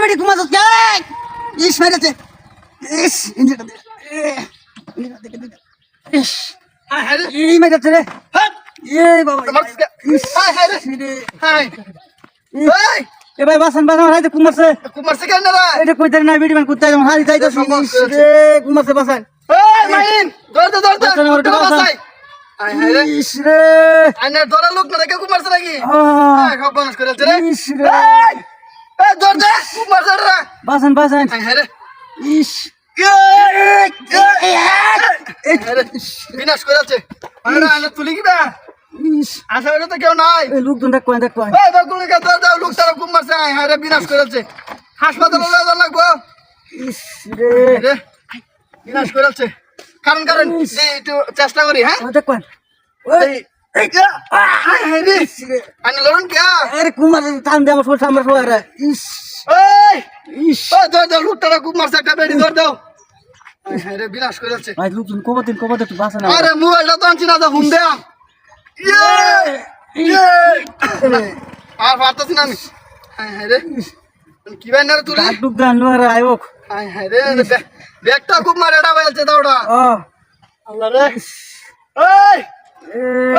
বেটি ঘুমাস যাই ইস মেরেছে ইস ইঞ্জিনটা দে ইস এই মেরেছে রে এই বাবা এ ভাই বাসন বাসন হাইতে কুমারছে কেন রে এটা কইতে না বেটি মান কুত্তা যেমন হারি যাইতো রে কুমারছে বাসন এই মাইন দর বাসাই ইস রে আইনা ধরা লোক না রেখে কুমারছে নাকি সব বানস করে রে ইস রে এই দর দে কুমারছে রে বাসন বাসন রে ইস বিনাশ করে আছে আইনা তুলি কি না ইস আশা করি তো কেউ নাই এই লোকজন দেখ কয় এই বকুলকে ধর দাও লোক তারা কুমারছে রে বিনাশ করে আছে হাসপাতালে লয়ে যাওয়া লাগবো ইস রে রে বিনাশ করে আছে কারণ একটু চেষ্টা করি হ্যাঁ দেখ কয় ওই আইনা লড়ন কে আরে কুমার টান দে আমার শোল সামনে শোয়া রে ইস এই ইস ধর দাও লোক তারা কুমারছে একটা বেড়ি ধর দাও রে বিনাশ করে আছে ভাই লোকজন কবদিন একটু বাসন আরে মোবাইলটা তো আনছি না তো হুম দে আর পারতাছি না আমি রে কি ভাই না রে তুলি টুক দান রে আয়োক রে ব্যাগটা খুব মারে এটা বলছে দাওড়া ও আল্লাহ রে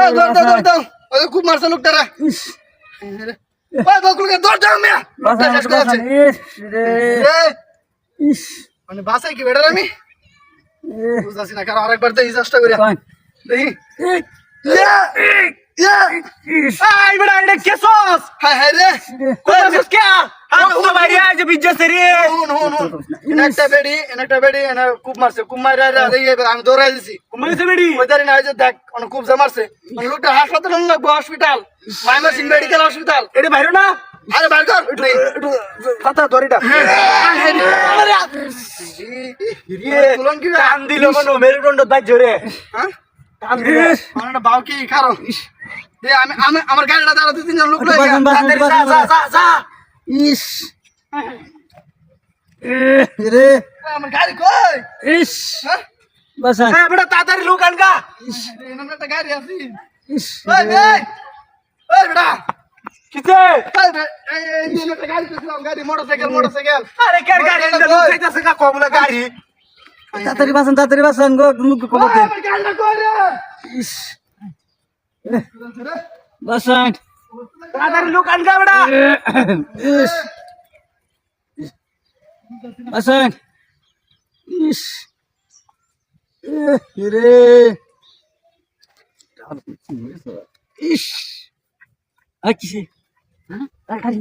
এই দৌড় দাও ওই খুব মারছে লোকটারা ইস রে ওই বকুলকে দৌড় দাও মিয়া লোকটা শেষ করে আছে ইস রে ইস মানে বাসায় কি বেড়ার আমি বুঝাছি না কারণ আরেকবার দেখি চেষ্টা করি দেখি Ay, bro, ¿eres qué sos? হ্যাঁ রে ¿Cómo sos qué? Ah, no, María, yo pinche serie. একটা বেড়ি এনে খুব মারছে খুব মারে আমি দৌড়াই দিছি ¿Cómo dice Mary? ওই দাঁড়ি না যে দেখ অনেক খুব মারছে লোকটা হাসপাতালে লাগবো hospital Mymensingh medical hospital ¿Eres বাইরে না? আরে বার কর হাতা দড়িটা। তুলন কি টান দিল কোনো মেরুদণ্ড বাজ জোরে। হ্যাঁ টান দিল। আমার বাউ কি খারো দে আমি আমার গাড়িটা দাঁড়া দুই তিনজন লোক লয়ে বাসন বাসন যা যা যা যা। ইস রে আমার গাড়ি কই ইস হ্যাঁ বাসন হ্যাঁ বেটা তাড়াতাড়ি লোক আনগা। এরকম একটা গাড়ি আছে ইস ওই বেটা কিসে? এই একটা গাড়ি পেছিলাম গাড়ি মোটরসাইকেল আরে কেন গাড়ি এনে লোক যাইতাছে কা কমলা গাড়ি। তাড়াতাড়ি বাসন গো লোক কবর দে আমার গাড়িটা কই রে ইস বাসন তাড়াতাড়ি লোক আনগা বেটা। ইস বাসন ইস রে ইস আচ্ছা হ্যাঁ তাড়াতাড়ি